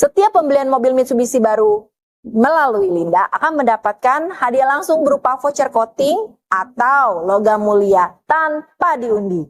Setiap pembelian mobil Mitsubishi baru melalui Linda akan mendapatkan hadiah langsung berupa voucher coating atau logam mulia tanpa diundi.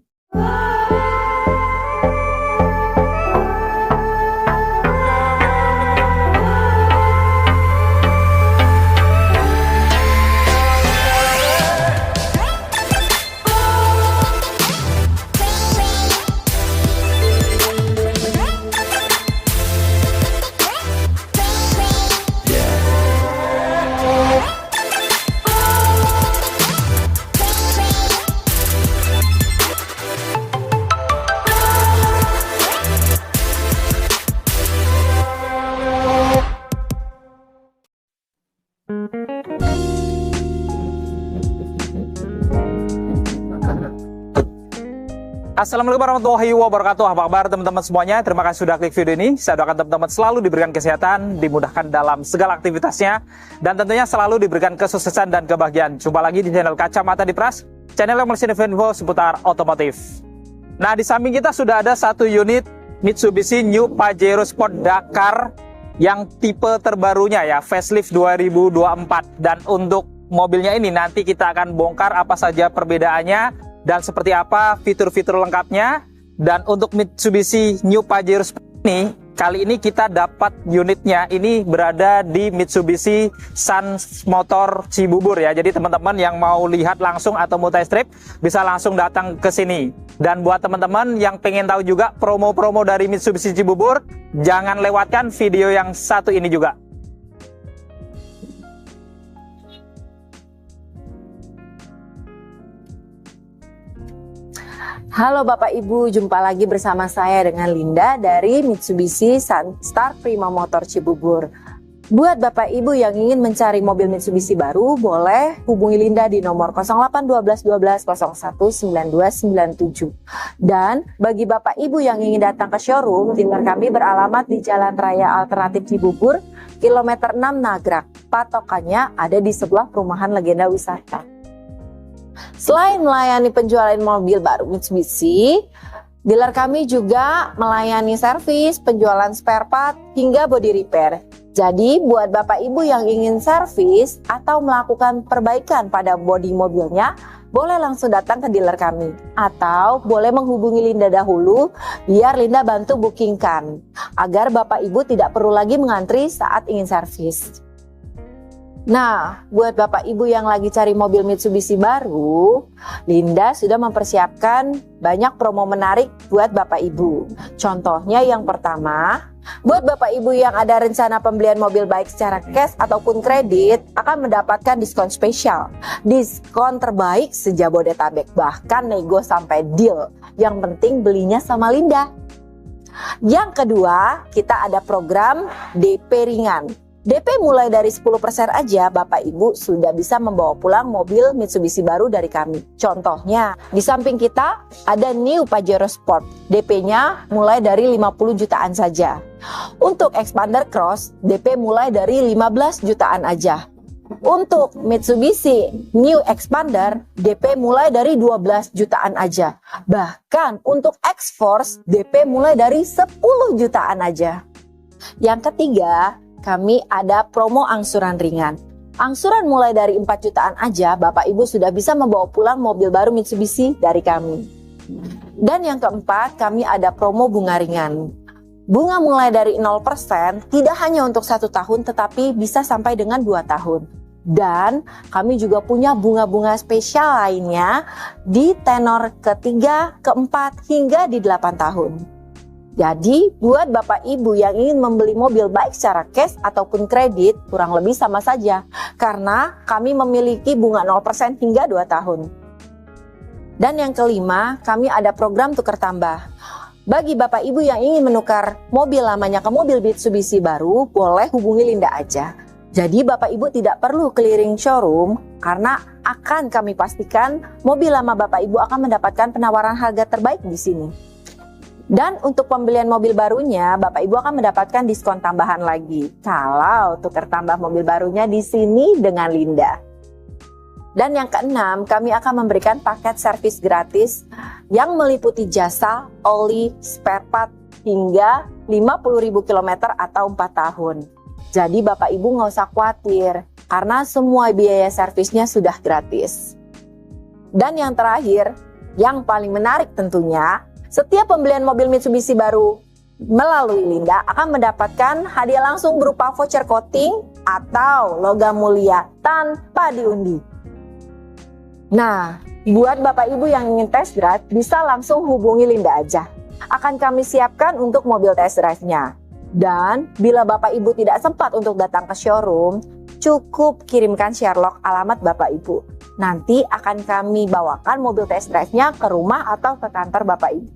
Assalamualaikum warahmatullahi wabarakatuh. Apa kabar teman-teman semuanya? Terima kasih sudah klik video ini. Saya doakan teman-teman selalu diberikan kesehatan, dimudahkan dalam segala aktivitasnya, dan tentunya selalu diberikan kesuksesan dan kebahagiaan. Jumpa lagi di channel Kacamata Dipras, channel yang melesikan info seputar otomotif. Nah, di samping kita sudah ada satu unit Mitsubishi New Pajero Sport Dakar yang tipe terbarunya ya, facelift 2024. Dan untuk mobilnya ini nanti kita akan bongkar apa saja perbedaannya dan seperti apa fitur-fitur lengkapnya. Dan untuk Mitsubishi New Pajero Sport ini, kali ini kita dapat unitnya ini berada di Mitsubishi Sun Motor Cibubur ya. Jadi teman-teman yang mau lihat langsung atau mau test drive bisa langsung datang ke sini. Dan buat teman-teman yang pengen tahu juga promo-promo dari Mitsubishi Cibubur, jangan lewatkan video yang satu ini juga. Halo Bapak Ibu, jumpa lagi bersama saya dengan Linda dari Mitsubishi Sunstar Prima Motor Cibubur. Buat Bapak Ibu yang ingin mencari mobil Mitsubishi baru, boleh hubungi Linda di nomor 08 12 12 01 9297. Dan bagi Bapak Ibu yang ingin datang ke showroom, dealer kami beralamat di Jalan Raya Alternatif Cibubur, kilometer 6 Nagrak. Patokannya ada di sebelah perumahan Legenda Wisata. Selain melayani penjualan mobil baru Mitsubishi, dealer kami juga melayani servis, penjualan spare part, hingga body repair. Jadi buat Bapak Ibu yang ingin servis atau melakukan perbaikan pada bodi mobilnya, boleh langsung datang ke dealer kami. Atau boleh menghubungi Linda dahulu, biar Linda bantu bookingkan, agar Bapak Ibu tidak perlu lagi mengantri saat ingin servis. Nah, buat Bapak Ibu yang lagi cari mobil Mitsubishi baru, Linda sudah mempersiapkan banyak promo menarik buat Bapak Ibu. Contohnya yang pertama, buat Bapak Ibu yang ada rencana pembelian mobil baik secara cash ataupun kredit, akan mendapatkan diskon spesial. Diskon terbaik se-Jabodetabek, bahkan nego sampai deal. Yang penting belinya sama Linda. Yang kedua, kita ada program DP ringan. DP mulai dari 10% aja, Bapak Ibu sudah bisa membawa pulang mobil Mitsubishi baru dari kami. Contohnya, di samping kita ada New Pajero Sport. DP-nya mulai dari 50 jutaan saja. Untuk Expander Cross, DP mulai dari 15 jutaan aja. Untuk Mitsubishi New Expander, DP mulai dari 12 jutaan aja. Bahkan untuk X-Force, DP mulai dari 10 jutaan aja. Yang ketiga, kami ada promo angsuran ringan. Angsuran mulai dari 4 jutaan aja, Bapak Ibu sudah bisa membawa pulang mobil baru Mitsubishi dari kami. Dan yang keempat, kami ada promo bunga ringan. Bunga mulai dari 0%, tidak hanya untuk 1 tahun, tetapi bisa sampai dengan 2 tahun. Dan kami juga punya bunga-bunga spesial lainnya di tenor ketiga, keempat, hingga di 8 tahun. Jadi buat Bapak Ibu yang ingin membeli mobil baik secara cash ataupun kredit, kurang lebih sama saja, karena kami memiliki bunga 0% hingga 2 tahun. Dan yang kelima, kami ada program tukar tambah. Bagi Bapak Ibu yang ingin menukar mobil lamanya ke mobil Mitsubishi baru, boleh hubungi Linda aja. Jadi Bapak Ibu tidak perlu keliling showroom, karena akan kami pastikan mobil lama Bapak Ibu akan mendapatkan penawaran harga terbaik di sini. Dan untuk pembelian mobil barunya, Bapak Ibu akan mendapatkan diskon tambahan lagi kalau tukar tambah mobil barunya di sini dengan Linda. Dan yang keenam, kami akan memberikan paket servis gratis yang meliputi jasa, oli, spare part, hingga 50.000 km atau 4 tahun. Jadi Bapak Ibu nggak usah khawatir, karena semua biaya servisnya sudah gratis. Dan yang terakhir, yang paling menarik tentunya, setiap pembelian mobil Mitsubishi baru melalui Linda akan mendapatkan hadiah langsung berupa voucher coating atau logam mulia tanpa diundi. Nah, buat Bapak Ibu yang ingin test drive, bisa langsung hubungi Linda aja. Akan kami siapkan untuk mobil test drive-nya. Dan bila Bapak Ibu tidak sempat untuk datang ke showroom, cukup kirimkan Sherlock alamat Bapak Ibu. Nanti akan kami bawakan mobil test drive-nya ke rumah atau ke kantor Bapak Ibu.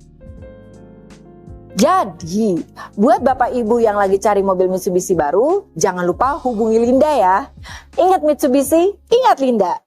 Jadi, buat Bapak Ibu yang lagi cari mobil Mitsubishi baru, jangan lupa hubungi Linda ya. Ingat Mitsubishi, ingat Linda.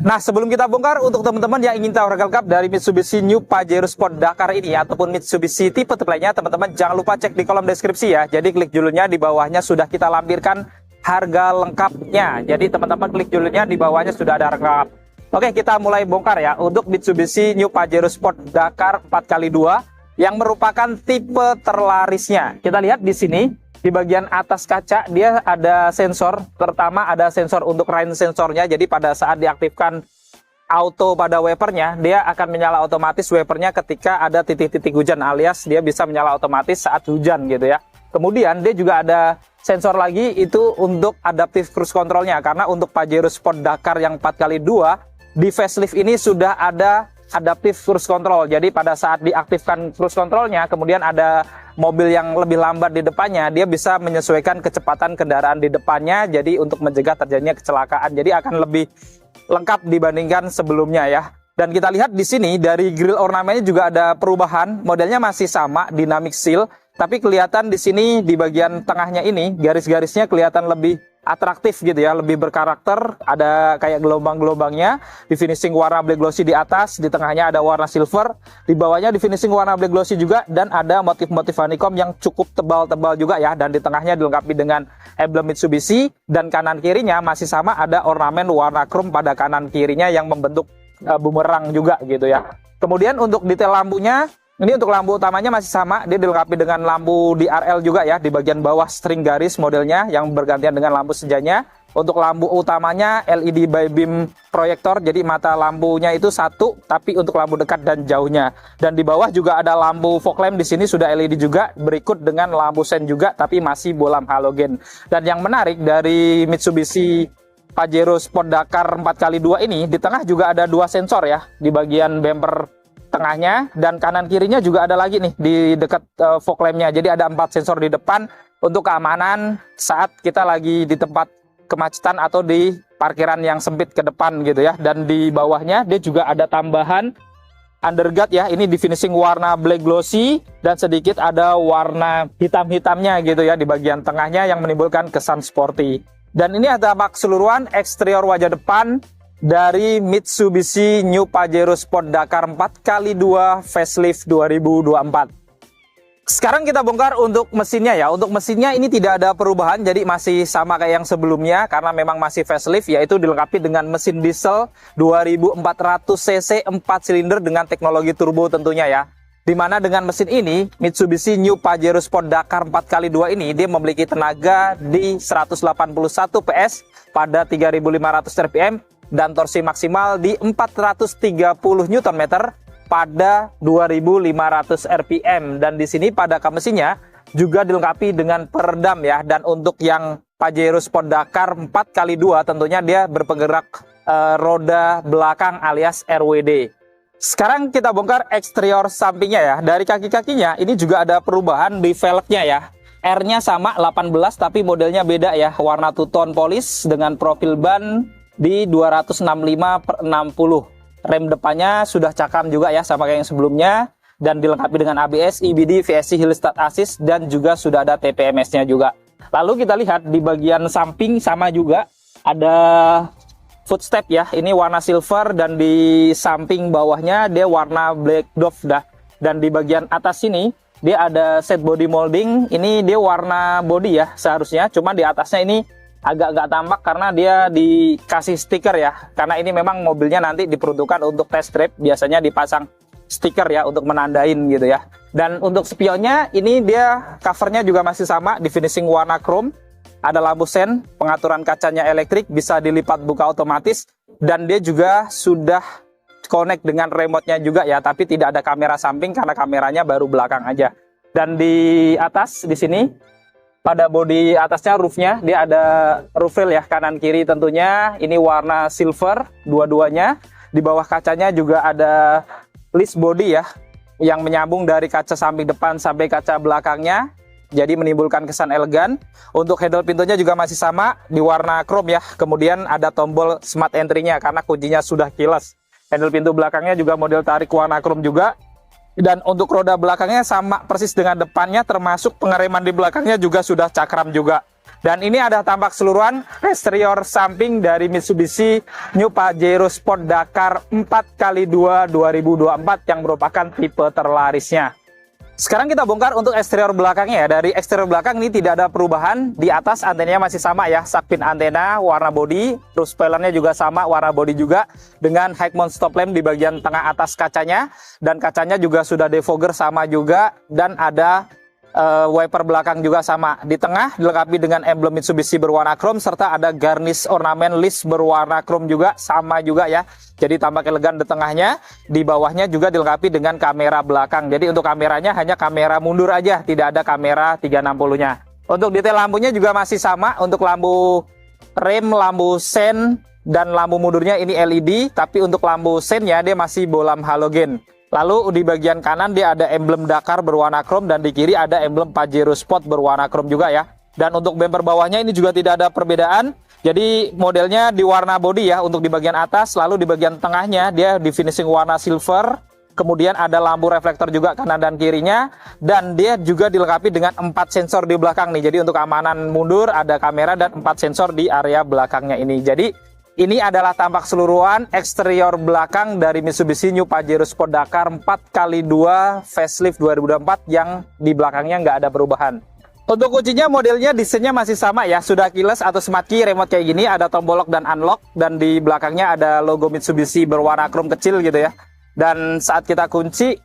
Nah, sebelum kita bongkar, untuk teman-teman yang ingin tahu harga lengkap dari Mitsubishi New Pajero Sport Dakar ini ataupun Mitsubishi tipe lainnya, teman-teman jangan lupa cek di kolom deskripsi ya. Jadi klik dulunya, di bawahnya sudah kita lampirkan harga lengkapnya. Jadi teman-teman klik dulunya, di bawahnya sudah ada harga lengkap. Oke, kita mulai bongkar ya untuk Mitsubishi New Pajero Sport Dakar 4x2 yang merupakan tipe terlarisnya. Kita lihat di sini. Di bagian atas kaca dia ada sensor, pertama ada sensor untuk rain sensornya, jadi pada saat diaktifkan auto pada wipernya, dia akan menyala otomatis wipernya ketika ada titik-titik hujan, alias dia bisa menyala otomatis saat hujan gitu ya. Kemudian dia juga ada sensor lagi itu untuk adaptive cruise controlnya, karena untuk Pajero Sport Dakar yang 4x2 di facelift ini sudah ada adaptive cruise control, jadi pada saat diaktifkan cruise controlnya, kemudian ada mobil yang lebih lambat di depannya, dia bisa menyesuaikan kecepatan kendaraan di depannya, jadi untuk mencegah terjadinya kecelakaan. Jadi akan lebih lengkap dibandingkan sebelumnya ya. Dan kita lihat di sini dari grill ornamennya juga ada perubahan, modelnya masih sama dynamic seal, tapi kelihatan di sini di bagian tengahnya ini garis-garisnya kelihatan lebih atraktif gitu ya, lebih berkarakter, ada kayak gelombang-gelombangnya, di finishing warna black glossy di atas, di tengahnya ada warna silver, di bawahnya di finishing warna black glossy juga, dan ada motif-motif honeycomb yang cukup tebal-tebal juga ya, dan di tengahnya dilengkapi dengan emblem Mitsubishi, dan kanan kirinya masih sama ada ornamen warna chrome pada kanan kirinya yang membentuk bumerang juga gitu ya. Kemudian untuk detail lampunya, ini untuk lampu utamanya masih sama, dia dilengkapi dengan lampu DRL juga ya, di bagian bawah string garis modelnya yang bergantian dengan lampu sejanya. Untuk lampu utamanya LED by beam proyektor, jadi mata lampunya itu satu, tapi untuk lampu dekat dan jauhnya. Dan di bawah juga ada lampu fog lamp, di sini sudah LED juga, berikut dengan lampu sen juga, tapi masih bolam halogen. Dan yang menarik dari Mitsubishi Pajero Sport Dakar 4x2 ini, di tengah juga ada dua sensor ya, di bagian bumper tengahnya, dan kanan kirinya juga ada lagi nih di dekat fog lampnya. Jadi ada 4 sensor di depan untuk keamanan saat kita lagi di tempat kemacetan atau di parkiran yang sempit ke depan gitu ya. Dan di bawahnya dia juga ada tambahan underguard ya, ini di finishing warna black glossy dan sedikit ada warna hitam-hitamnya gitu ya di bagian tengahnya yang menimbulkan kesan sporty. Dan ini ada tampak keseluruhan eksterior wajah depan dari Mitsubishi New Pajero Sport Dakar 4x2 facelift 2024. Sekarang kita bongkar untuk mesinnya ya. Untuk mesinnya ini tidak ada perubahan, jadi masih sama kayak yang sebelumnya karena memang masih facelift, yaitu dilengkapi dengan mesin diesel 2400 cc 4 silinder dengan teknologi turbo tentunya ya. Dimana dengan mesin ini Mitsubishi New Pajero Sport Dakar 4x2 ini dia memiliki tenaga di 181 PS pada 3500 rpm dan torsi maksimal di 430 Nm pada 2500 rpm. Dan di sini pada kap mesinnya juga dilengkapi dengan peredam ya. Dan untuk yang Pajero Sport Dakar 4x2 tentunya dia berpenggerak roda belakang alias RWD. Sekarang kita bongkar eksterior sampingnya ya. Dari kaki-kakinya ini juga ada perubahan di velgnya ya. R-nya sama 18 tapi modelnya beda ya. Warna two tone polish dengan profil ban di 265/60. Rem depannya sudah cakram juga ya sama kayak yang sebelumnya, dan dilengkapi dengan ABS, EBD, VSC, Hill Start Assist, dan juga sudah ada TPMS-nya juga. Lalu kita lihat di bagian samping sama juga ada footstep ya, ini warna silver, dan di samping bawahnya dia warna black dove dah. Dan di bagian atas sini dia ada set body molding, ini dia warna body ya seharusnya, cuman di atasnya ini agak nggak tampak karena dia dikasih stiker ya. Karena ini memang mobilnya nanti diperuntukkan untuk test drive, biasanya dipasang stiker ya untuk menandain gitu ya. Dan untuk spionnya ini dia covernya juga masih sama di finishing warna chrome. Ada lampu sen, pengaturan kacanya elektrik, bisa dilipat buka otomatis, dan dia juga sudah connect dengan remote-nya juga ya, tapi tidak ada kamera samping karena kameranya baru belakang aja. Dan di atas di sini pada bodi atasnya roofnya dia ada roof rail ya, kanan kiri tentunya. Ini warna silver dua-duanya. Di bawah kacanya juga ada list body ya, yang menyambung dari kaca samping depan sampai kaca belakangnya. Jadi menimbulkan kesan elegan. Untuk handle pintunya juga masih sama di warna chrome ya. Kemudian ada tombol smart entry-nya karena kuncinya sudah keyless. Handle pintu belakangnya juga model tarik warna chrome juga. Dan untuk roda belakangnya sama persis dengan depannya, termasuk pengereman di belakangnya juga sudah cakram juga. Dan ini ada tampak keseluruhan eksterior samping dari Mitsubishi New Pajero Sport Dakar 4x2 2024 yang merupakan tipe terlarisnya. Sekarang kita bongkar untuk eksterior belakangnya ya. Dari eksterior belakang ini tidak ada perubahan. Di atas antenanya masih sama ya, sakpin antena warna body, terus spoilernya juga sama warna body juga, dengan high mount stop lamp di bagian tengah atas kacanya, dan kacanya juga sudah defogger sama juga, dan ada wiper belakang juga sama. Di tengah dilengkapi dengan emblem Mitsubishi berwarna chrome, serta ada garnish ornamen list berwarna chrome juga, sama juga ya. Jadi tampak elegan di tengahnya. Di bawahnya juga dilengkapi dengan kamera belakang. Jadi untuk kameranya hanya kamera mundur aja, tidak ada kamera 360-nya. Untuk detail lampunya juga masih sama. Untuk lampu rem, lampu sen, dan lampu mundurnya ini LED. Tapi untuk lampu sennya dia masih bolam halogen. Lalu di bagian kanan dia ada emblem Dakar berwarna chrome, dan di kiri ada emblem Pajero Sport berwarna chrome juga ya. Dan untuk bumper bawahnya ini juga tidak ada perbedaan. Jadi modelnya di warna body ya untuk di bagian atas, lalu di bagian tengahnya dia di finishing warna silver. Kemudian ada lampu reflektor juga kanan dan kirinya, dan dia juga dilengkapi dengan 4 sensor di belakang nih. Jadi untuk keamanan mundur ada kamera dan 4 sensor di area belakangnya ini. Jadi ini adalah tampak keseluruhan eksterior belakang dari Mitsubishi New Pajero Sport Dakar 4x2 facelift 2024 yang di belakangnya nggak ada perubahan. Untuk kuncinya modelnya desainnya masih sama ya, sudah keyless atau smart key, remote kayak gini, ada tombol lock dan unlock, dan di belakangnya ada logo Mitsubishi berwarna chrome kecil gitu ya. Dan saat kita kunci,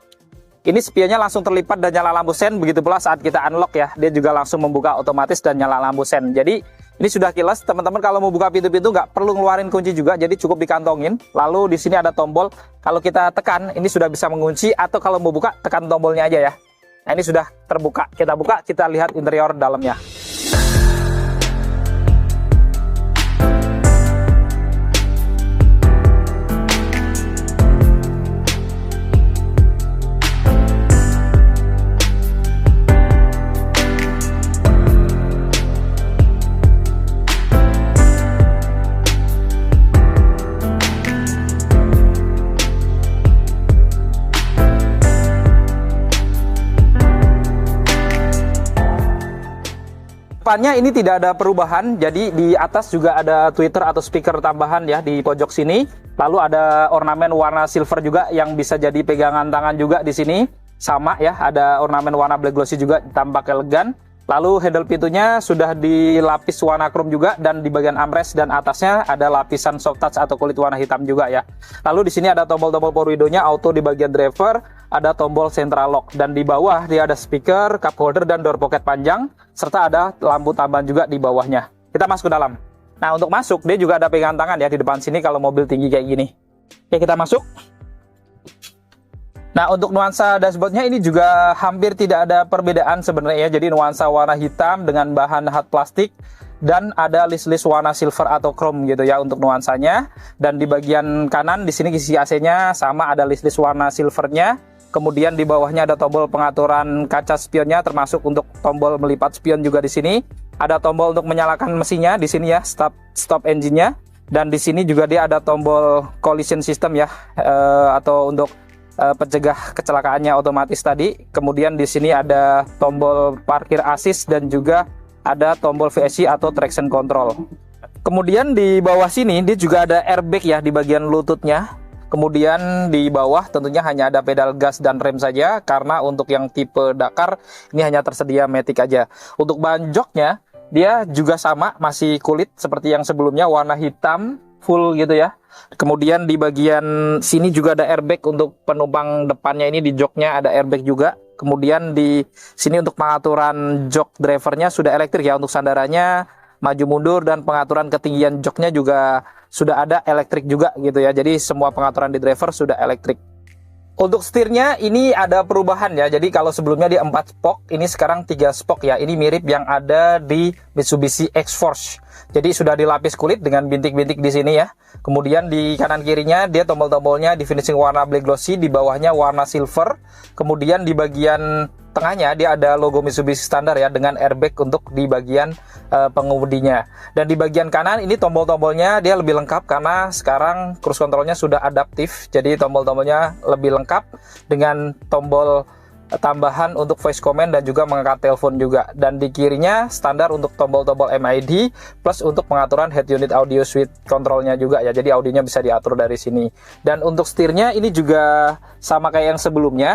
ini spionnya langsung terlipat dan nyala lampu sen, begitu pula saat kita unlock ya, dia juga langsung membuka otomatis dan nyala lampu sen. Jadi ini sudah keyless, teman-teman kalau mau buka pintu-pintu nggak perlu ngeluarin kunci juga, jadi cukup dikantongin. Lalu di sini ada tombol, kalau kita tekan ini sudah bisa mengunci, atau kalau mau buka tekan tombolnya aja ya. Nah ini sudah terbuka, kita buka, kita lihat interior dalamnya. Depannya ini tidak ada perubahan, jadi di atas juga ada tweeter atau speaker tambahan ya di pojok sini. Lalu ada ornamen warna silver juga yang bisa jadi pegangan tangan juga di sini. Sama ya, ada ornamen warna black glossy juga, tampak elegan. Lalu handle pintunya sudah dilapis warna chrome juga, dan di bagian armrest dan atasnya ada lapisan soft touch atau kulit warna hitam juga ya. Lalu di sini ada tombol-tombol power window-nya auto di bagian driver, ada tombol central lock, dan di bawah dia ada speaker, cup holder, dan door pocket panjang, serta ada lampu tambahan juga di bawahnya. Kita masuk ke dalam. Nah untuk masuk dia juga ada pegangan tangan ya di depan sini kalau mobil tinggi kayak gini. Oke, kita masuk. Nah untuk nuansa dashboardnya ini juga hampir tidak ada perbedaan sebenarnya ya. Jadi nuansa warna hitam dengan bahan hard plastik, dan ada list-list warna silver atau chrome gitu ya untuk nuansanya. Dan di bagian kanan di sini isi AC-nya sama, ada list-list warna silvernya. Kemudian di bawahnya ada tombol pengaturan kaca spionnya, termasuk untuk tombol melipat spion juga di sini. Ada tombol untuk menyalakan mesinnya di sini ya, stop engine-nya. Dan di sini juga dia ada tombol collision system ya, atau untuk pencegah kecelakaannya otomatis tadi. Kemudian di sini ada tombol parkir assist, dan juga ada tombol VSC atau traction control. Kemudian di bawah sini dia juga ada airbag ya di bagian lututnya. Kemudian di bawah tentunya hanya ada pedal gas dan rem saja, karena untuk yang tipe Dakar ini hanya tersedia matic aja. Untuk ban joknya Dia juga sama, masih kulit seperti yang sebelumnya, warna hitam full gitu ya. Kemudian di bagian sini juga ada airbag untuk penumpang depannya, ini di joknya ada airbag juga. Kemudian di sini untuk pengaturan jok drivernya sudah elektrik ya, untuk sandarannya, maju mundur, dan pengaturan ketinggian joknya juga sudah ada elektrik juga gitu ya. Jadi semua pengaturan di driver sudah elektrik. Untuk setirnya ini ada perubahan ya. Jadi kalau sebelumnya dia 4 spoke, ini sekarang 3 spoke ya. Ini mirip yang ada di Mitsubishi X-Force. Jadi sudah dilapis kulit dengan bintik-bintik di sini ya. Kemudian di kanan kirinya dia tombol-tombolnya di finishing warna black glossy, di bawahnya warna silver. Kemudian di bagian tengahnya dia ada logo Mitsubishi standar ya, dengan airbag untuk di bagian pengemudinya. Dan di bagian kanan ini tombol-tombolnya dia lebih lengkap karena sekarang cruise controlnya sudah adaptif. Jadi tombol-tombolnya lebih lengkap dengan tombol tambahan untuk voice command dan juga mengangkat telepon juga. Dan di kirinya standar untuk tombol-tombol MID plus untuk pengaturan head unit audio suite controlnya juga ya. Jadi audionya bisa diatur dari sini. Dan untuk setirnya ini juga sama kayak yang sebelumnya.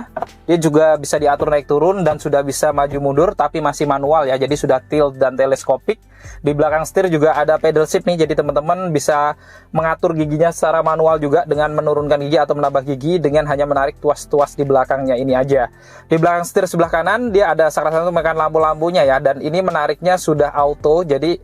Dia juga bisa diatur naik turun dan sudah bisa maju mundur tapi masih manual ya. Jadi sudah tilt dan teleskopik. Di belakang setir juga ada pedal shift nih. Jadi teman-teman bisa mengatur giginya secara manual juga dengan menurunkan gigi atau menambah gigi dengan hanya menarik tuas-tuas di belakangnya ini aja. Di belakang setir sebelah kanan dia ada salah satu mekan lampu-lampunya ya, dan ini menariknya sudah auto, jadi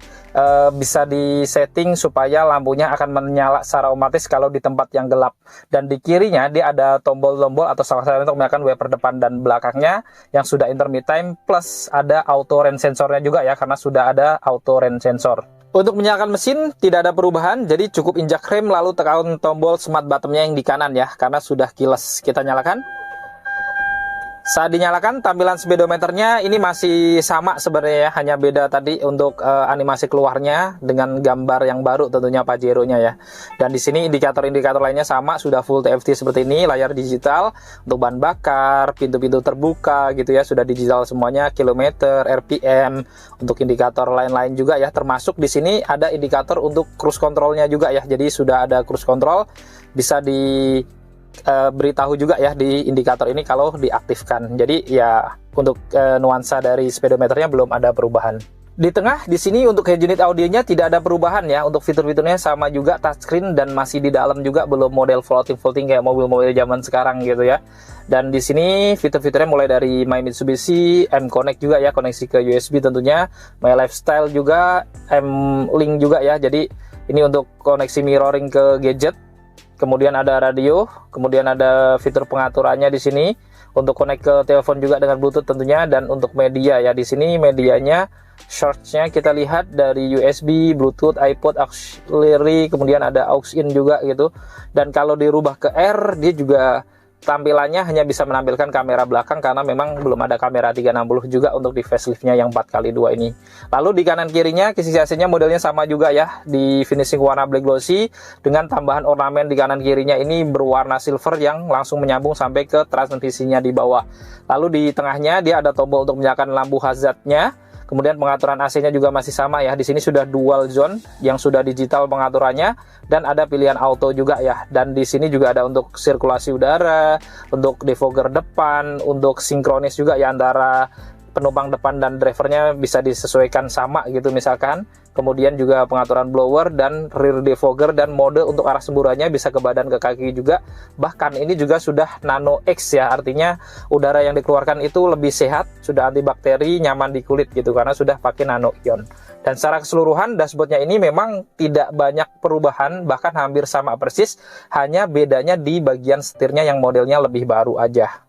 bisa disetting supaya lampunya akan menyala secara otomatis kalau di tempat yang gelap. Dan di kirinya dia ada tombol-tombol atau salah satu untuk menyalakan wiper depan dan belakangnya yang sudah intermit time, plus ada auto rain sensornya juga ya, karena sudah ada auto rain sensor. Untuk menyalakan mesin tidak ada perubahan, jadi cukup injak rem lalu tekan tombol smart buttonnya yang di kanan ya, karena sudah keyless. Kita nyalakan. Saat dinyalakan tampilan speedometernya ini masih sama sebenarnya ya, hanya beda tadi untuk animasi keluarnya dengan gambar yang baru tentunya Pajero-nya ya. Dan di sini indikator-indikator lainnya sama, sudah full TFT seperti ini, layar digital untuk bahan bakar, pintu-pintu terbuka gitu ya, sudah digital semuanya, kilometer, RPM, untuk indikator lain-lain juga ya, termasuk di sini ada indikator untuk cruise controlnya juga ya. Jadi sudah ada cruise control, bisa beritahu juga ya di indikator ini kalau diaktifkan. Jadi ya untuk nuansa dari speedometernya belum ada perubahan. Di tengah di sini untuk head unit audionya tidak ada perubahan ya. Untuk fitur-fiturnya sama juga, touchscreen, dan masih di dalam juga, belum model floating kayak mobil-mobil zaman sekarang gitu ya. Dan di sini fitur-fiturnya mulai dari My Mitsubishi, M Connect juga ya, koneksi ke USB tentunya, My Lifestyle juga, M Link juga ya. Jadi ini untuk koneksi mirroring ke gadget. Kemudian ada radio, kemudian ada fitur pengaturannya di sini untuk connect ke telepon juga dengan Bluetooth tentunya. Dan untuk media ya, di sini medianya shortnya kita lihat dari USB, Bluetooth, iPod, auxiliary, kemudian ada aux in juga gitu. Dan kalau dirubah ke R, dia juga tampilannya hanya bisa menampilkan kamera belakang karena memang belum ada kamera 360 juga untuk di faceliftnya yang 4x2 ini. Lalu di kanan kirinya kisi AC-nya modelnya sama juga ya, di finishing warna black glossy dengan tambahan ornamen di kanan kirinya ini berwarna silver yang langsung menyambung sampai ke transmisinya di bawah. Lalu di tengahnya dia ada tombol untuk menyalakan lampu hazardnya. Kemudian pengaturan AC-nya juga masih sama ya. Di sini sudah dual zone yang sudah digital pengaturannya, dan ada pilihan auto juga ya. Dan di sini juga ada untuk sirkulasi udara, untuk defogger depan, untuk sinkronis juga ya antara penumpang depan dan drivernya bisa disesuaikan sama gitu misalkan. Kemudian juga pengaturan blower dan rear defogger, dan mode untuk arah semburannya bisa ke badan ke kaki juga. Bahkan ini juga sudah Nano X ya, artinya udara yang dikeluarkan itu lebih sehat, sudah antibakteri, nyaman di kulit gitu karena sudah pakai nano ion. Dan secara keseluruhan dashboardnya ini memang tidak banyak perubahan, bahkan hampir sama persis, hanya bedanya di bagian setirnya yang modelnya lebih baru aja.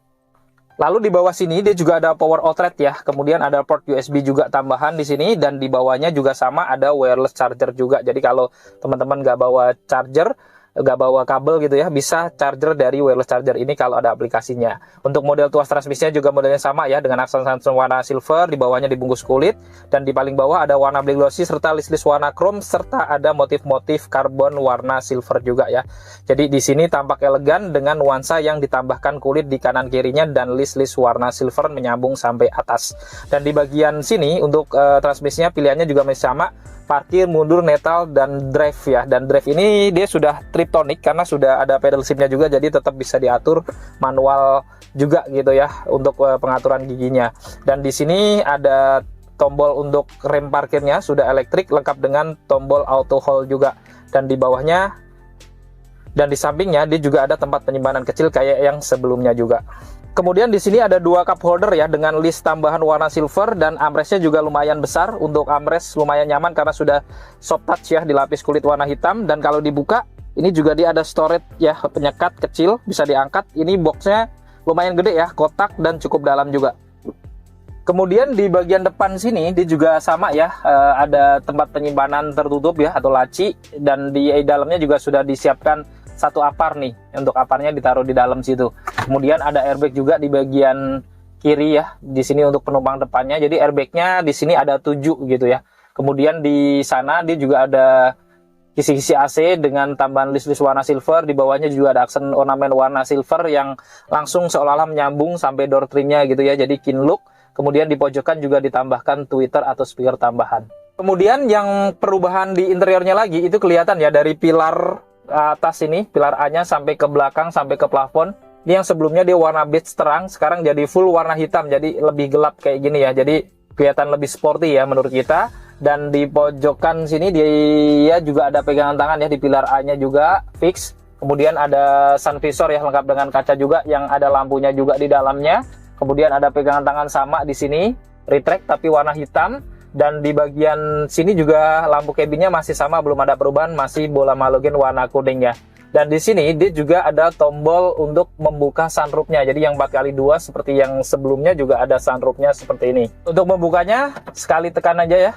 Lalu di bawah sini dia juga ada power outlet ya, kemudian ada port USB juga tambahan di sini, dan di bawahnya juga sama ada wireless charger juga. Jadi kalau teman-teman nggak bawa charger, nggak bawa kabel gitu ya, bisa charger dari wireless charger ini kalau ada aplikasinya. Untuk model tuas transmisinya juga modelnya sama ya, dengan aksen warna silver, di bawahnya dibungkus kulit, dan di paling bawah ada warna black glossy serta list-list warna chrome, serta ada motif-motif karbon warna silver juga ya. Jadi di sini tampak elegan dengan nuansa yang ditambahkan kulit di kanan kirinya dan list-list warna silver menyambung sampai atas. Dan di bagian sini untuk transmisinya pilihannya juga masih sama, parkir, mundur, neutral, dan drive ya. Dan drive ini dia sudah triptonic karena sudah ada pedal shiftnya juga, jadi tetap bisa diatur manual juga gitu ya untuk pengaturan giginya. Dan di sini ada tombol untuk rem parkirnya sudah elektrik, lengkap dengan tombol auto hold juga. Dan di bawahnya dan di sampingnya dia juga ada tempat penyimpanan kecil kayak yang sebelumnya juga. Kemudian di sini ada dua cup holder ya dengan list tambahan warna silver, dan armrestnya juga lumayan besar. Untuk armrest lumayan nyaman karena sudah soft touch ya, dilapis kulit warna hitam. Dan kalau dibuka ini juga dia ada storage ya, penyekat kecil bisa diangkat. Ini boxnya lumayan gede ya, kotak dan cukup dalam juga. Kemudian di bagian depan sini dia juga sama ya, ada tempat penyimpanan tertutup ya atau laci, dan di dalamnya juga sudah disiapkan satu apar nih, untuk aparnya ditaruh di dalam situ. Kemudian ada airbag juga di bagian kiri ya, di sini untuk penumpang depannya. Jadi airbagnya di sini ada 7 gitu ya. Kemudian di sana dia juga ada kisi-kisi AC dengan tambahan list-list warna silver. Di bawahnya juga ada aksen ornamen warna silver yang langsung seolah-olah menyambung sampai door trimnya gitu ya, jadi kin look. Kemudian di pojokan juga ditambahkan tweeter atau speaker tambahan. Kemudian yang perubahan di interiornya lagi itu kelihatan ya, dari pilar atas ini, pilar A-nya sampai ke belakang sampai ke plafon. Ini yang sebelumnya dia warna beige terang, sekarang jadi full warna hitam, jadi lebih gelap kayak gini ya. Jadi kelihatan lebih sporty ya menurut kita. Dan di pojokan sini dia juga ada pegangan tangan ya, di pilar A-nya juga fix. Kemudian ada sun visor ya, lengkap dengan kaca juga yang ada lampunya juga di dalamnya. Kemudian ada pegangan tangan sama di sini, retract tapi warna hitam. Dan di bagian sini juga lampu cabinnya masih sama, belum ada perubahan, masih bola halogen warna kuning ya. Dan di sini dia juga ada tombol untuk membuka sunroofnya. Jadi yang 4x2 seperti yang sebelumnya juga ada sunroofnya seperti ini. Untuk membukanya sekali tekan aja ya,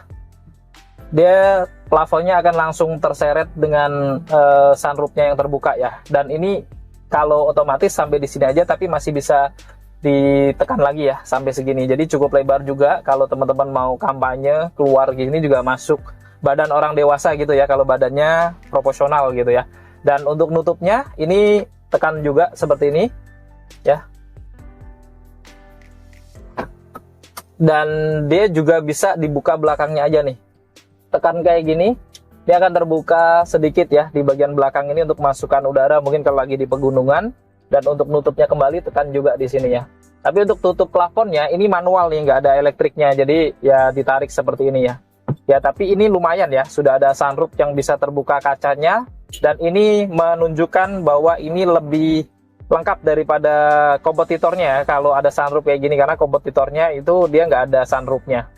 dia plafonnya akan langsung terseret dengan sunroofnya yang terbuka ya. Dan ini kalau otomatis sampai di sini aja, tapi masih bisa ditekan lagi ya sampai segini. Jadi cukup lebar juga kalau teman-teman mau kampanye keluar gini, juga masuk badan orang dewasa gitu ya, kalau badannya proporsional gitu ya. Dan untuk nutupnya ini tekan juga seperti ini ya. Dan dia juga bisa dibuka belakangnya aja nih. Tekan kayak gini, dia akan terbuka sedikit ya di bagian belakang ini untuk masukkan udara mungkin kalau lagi di pegunungan. Dan untuk nutupnya kembali tekan juga di sini ya. Tapi untuk tutup plafonnya ini manual nih, nggak ada elektriknya, jadi ya ditarik seperti ini ya. Ya tapi ini lumayan ya, sudah ada sunroof yang bisa terbuka kacanya. Dan ini menunjukkan bahwa ini lebih lengkap daripada kompetitornya ya, kalau ada sunroof kayak gini, karena kompetitornya itu dia nggak ada sunroofnya.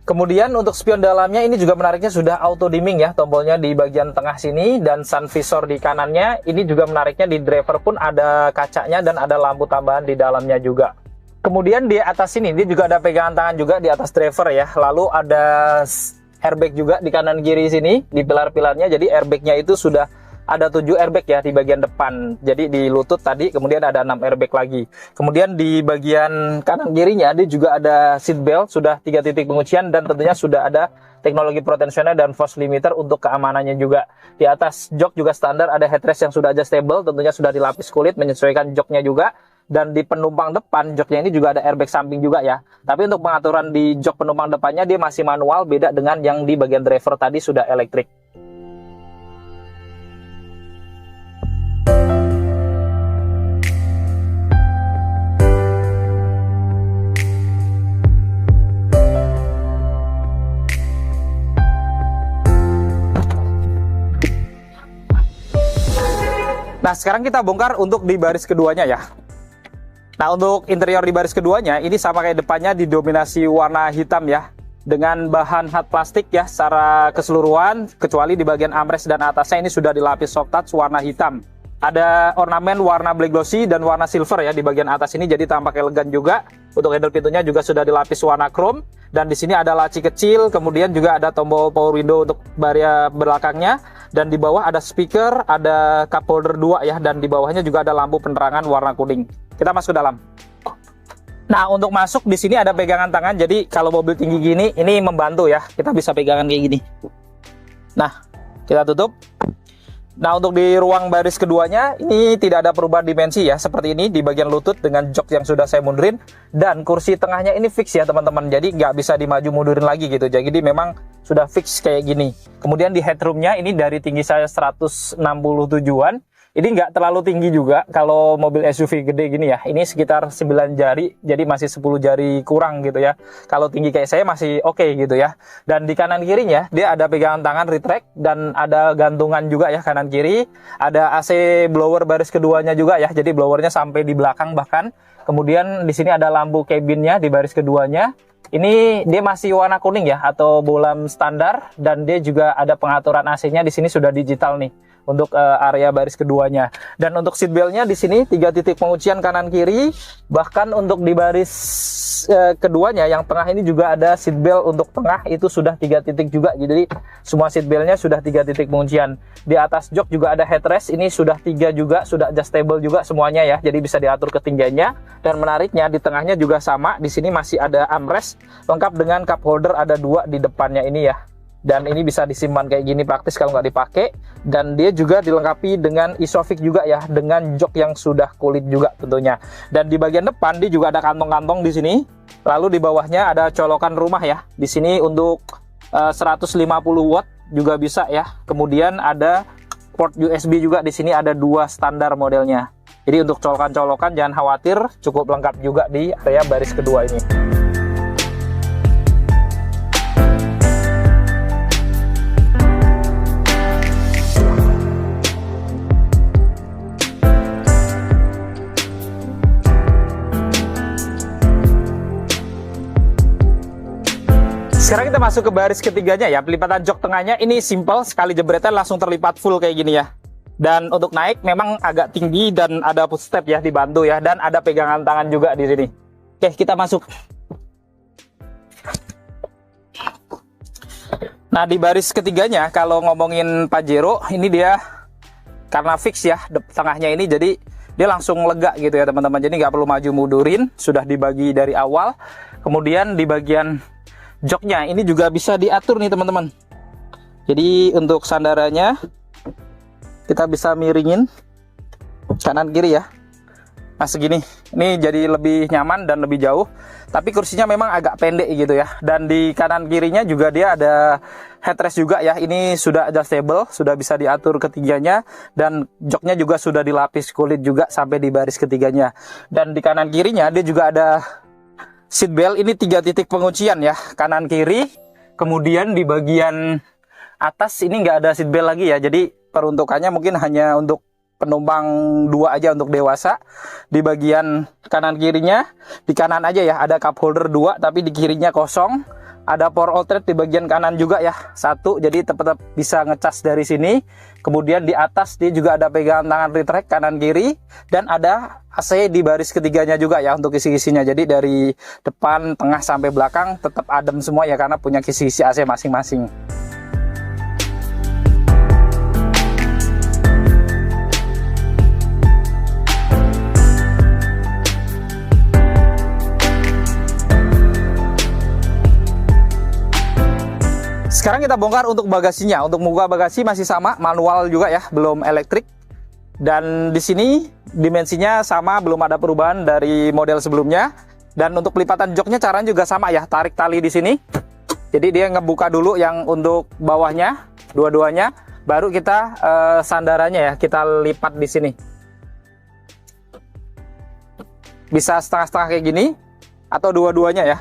Kemudian untuk spion dalamnya ini juga menariknya sudah auto dimming ya, tombolnya di bagian tengah sini, dan sun visor di kanannya. Ini juga menariknya di driver pun ada kacanya dan ada lampu tambahan di dalamnya juga. Kemudian di atas sini dia juga ada pegangan tangan juga di atas driver ya. Lalu ada airbag juga di kanan kiri sini di pilar-pilarnya. Jadi airbagnya itu sudah ada 7 airbag ya di bagian depan. Jadi di lutut tadi, kemudian ada 6 airbag lagi. Kemudian di bagian kanan kirinya dia juga ada seat belt, sudah 3 titik penguncian, dan tentunya sudah ada teknologi pro tensioner dan force limiter untuk keamanannya juga. Di atas jok juga standar ada headrest yang sudah adjustable, tentunya sudah dilapis kulit menyesuaikan joknya juga. Dan di penumpang depan joknya ini juga ada airbag samping juga ya. Tapi untuk pengaturan di jok penumpang depannya dia masih manual, beda dengan yang di bagian driver tadi sudah elektrik. Nah sekarang kita bongkar untuk di baris keduanya ya. Nah untuk interior di baris keduanya ini sama kayak depannya, didominasi warna hitam ya, dengan bahan hard plastik ya secara keseluruhan, kecuali di bagian armrest dan atasnya ini sudah dilapis soft touch warna hitam. Ada ornamen warna black glossy dan warna silver ya di bagian atas ini, jadi tampak elegan juga. Untuk handle pintunya juga sudah dilapis warna chrome, dan di sini ada laci kecil, kemudian juga ada tombol power window untuk baria belakangnya, dan di bawah ada speaker, ada cup holder 2 ya, dan di bawahnya juga ada lampu penerangan warna kuning. Kita masuk ke dalam. Nah untuk masuk di sini ada pegangan tangan, jadi kalau mobil tinggi gini ini membantu ya, kita bisa pegangan kayak gini. Nah kita tutup. Nah untuk di ruang baris keduanya ini tidak ada perubahan dimensi ya, seperti ini di bagian lutut dengan jok yang sudah saya mundurin, dan kursi tengahnya ini fix ya teman-teman, jadi nggak bisa dimaju mundurin lagi gitu, jadi memang sudah fix kayak gini. Kemudian di headroomnya ini dari tinggi saya 167an, Ini nggak terlalu tinggi juga kalau mobil SUV gede gini ya. Ini sekitar 9 jari, jadi masih 10 jari kurang gitu ya. Kalau tinggi kayak saya masih oke gitu ya. Dan di kanan kirinya dia ada pegangan tangan retract dan ada gantungan juga ya kanan kiri. Ada AC blower baris keduanya juga ya. Jadi blowernya sampai di belakang bahkan. Kemudian di sini ada lampu cabinnya di baris keduanya. Ini dia masih warna kuning ya atau bolam standar, dan dia juga ada pengaturan AC-nya di sini sudah digital nih untuk area baris keduanya. Dan untuk seat belt-nya di sini 3 titik penguncian kanan kiri, bahkan untuk di baris keduanya yang tengah ini juga ada seat belt untuk tengah, itu sudah 3 titik juga. Jadi semua seat belt-nya sudah 3 titik penguncian. Di atas jok juga ada headrest, ini sudah 3 juga, sudah adjustable juga semuanya ya. Jadi bisa diatur ketinggiannya. Dan menariknya di tengahnya juga sama, di sini masih ada armrest lengkap dengan cup holder, ada 2 di depannya ini ya. Dan ini bisa disimpan kayak gini, praktis kalau nggak dipakai. Dan dia juga dilengkapi dengan Isofix juga ya, dengan jok yang sudah kulit juga tentunya. Dan di bagian depan dia juga ada kantong-kantong di sini. Lalu di bawahnya ada colokan rumah ya. Di sini untuk 150 watt juga bisa ya. Kemudian ada port USB juga, di sini ada 2 standar modelnya. Jadi untuk colokan-colokan jangan khawatir, cukup lengkap juga di area baris kedua ini. Sekarang kita masuk ke baris ketiganya ya. Pelipatan jok tengahnya ini simple, sekali jebretan langsung terlipat full kayak gini ya. Dan untuk naik memang agak tinggi dan ada footstep ya, dibantu ya, dan ada pegangan tangan juga di sini. Oke, kita masuk. Nah, di baris ketiganya kalau ngomongin Pajero, ini dia karena fix ya tengahnya ini, jadi dia langsung lega gitu ya teman-teman. Jadi nggak perlu maju mundurin, sudah dibagi dari awal. Kemudian di bagian joknya ini juga bisa diatur nih teman-teman. Jadi untuk sandarannya kita bisa miringin kanan kiri ya. Nah segini, ini jadi lebih nyaman dan lebih jauh. Tapi kursinya memang agak pendek gitu ya. Dan di kanan kirinya juga dia ada headrest juga ya. Ini sudah adjustable, sudah bisa diatur ketiganya. Dan joknya juga sudah dilapis kulit juga sampai di baris ketiganya. Dan di kanan kirinya dia juga ada seat belt, ini 3 titik penguncian ya, kanan kiri. Kemudian di bagian atas ini nggak ada seat belt lagi ya, jadi peruntukannya mungkin hanya untuk penumpang 2 aja untuk dewasa. Di bagian kanan kirinya, di kanan aja ya, ada cup holder 2, tapi di kirinya kosong. Ada power outlet di bagian kanan juga ya, 1, jadi tetap bisa ngecas dari sini. Kemudian di atas dia juga ada pegangan tangan retract kanan kiri, dan ada AC di baris ketiganya juga ya untuk kisi-kisinya. Jadi dari depan, tengah sampai belakang tetap adem semua ya, karena punya kisi-kisi AC masing-masing. Sekarang kita bongkar untuk bagasinya. Untuk membuka bagasi masih sama, manual juga ya, belum elektrik. Dan di sini dimensinya sama, belum ada perubahan dari model sebelumnya. Dan untuk pelipatan joknya caranya juga sama ya, tarik tali di sini. Jadi dia ngebuka dulu yang untuk bawahnya, dua-duanya, baru kita sandarannya ya, kita lipat di sini. Bisa setengah-setengah kayak gini, atau dua-duanya ya.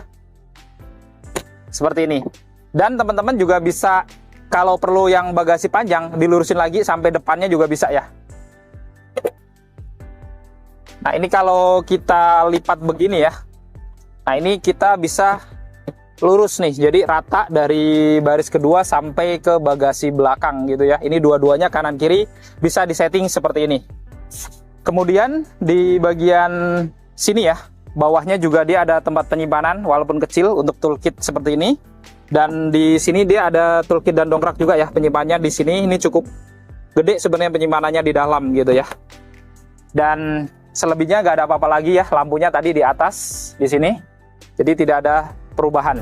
Seperti ini. Dan teman-teman juga bisa, kalau perlu yang bagasi panjang, dilurusin lagi sampai depannya juga bisa ya. Nah ini kalau kita lipat begini ya, nah ini kita bisa lurus nih, jadi rata dari baris kedua sampai ke bagasi belakang gitu ya. Ini dua-duanya kanan kiri bisa disetting seperti ini. Kemudian di bagian sini ya, bawahnya juga dia ada tempat penyimpanan walaupun kecil untuk toolkit seperti ini. Dan di sini dia ada toolkit dan dongkrak juga ya, penyimpanannya di sini. Ini cukup gede sebenarnya penyimpanannya di dalam gitu ya. Dan selebihnya nggak ada apa-apa lagi ya, lampunya tadi di atas di sini. Jadi tidak ada perubahan.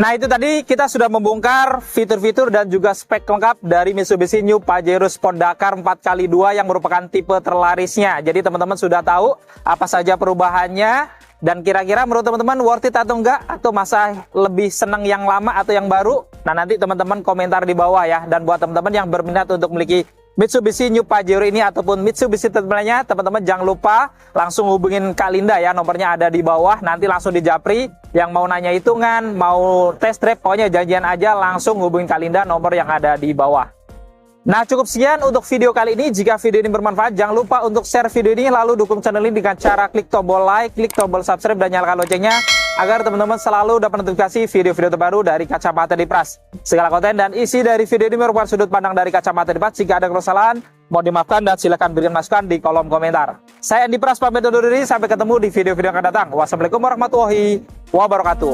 Nah, itu tadi kita sudah membongkar fitur-fitur dan juga spek lengkap dari Mitsubishi New Pajero Sport Dakar 4x2 yang merupakan tipe terlarisnya. Jadi teman-teman sudah tahu apa saja perubahannya dan kira-kira menurut teman-teman worth it atau enggak, atau masa lebih senang yang lama atau yang baru. Nah, nanti teman-teman komentar di bawah ya. Dan buat teman-teman yang berminat untuk memiliki Mitsubishi New Pajero ini ataupun Mitsubishi lainnya, teman-teman jangan lupa langsung hubungin Kak Linda ya, nomornya ada di bawah, nanti langsung di japri. Yang mau nanya hitungan, mau test drive, pokoknya janjian aja langsung hubungin Kak Linda, nomor yang ada di bawah. Nah, cukup sekian untuk video kali ini. Jika video ini bermanfaat, jangan lupa untuk share video ini, lalu dukung channel ini dengan cara klik tombol like, klik tombol subscribe, dan nyalakan loncengnya agar teman-teman selalu dapat notifikasi video-video terbaru dari Kacamata Dipras. Segala konten dan isi dari video ini merupakan sudut pandang dari Kacamata Dipras. Jika ada kesalahan, mohon dimaafkan dan silakan berikan masukan di kolom komentar. Saya Andi Pras pamit undur diri, sampai ketemu di video-video yang akan datang. Wassalamualaikum warahmatullahi wabarakatuh.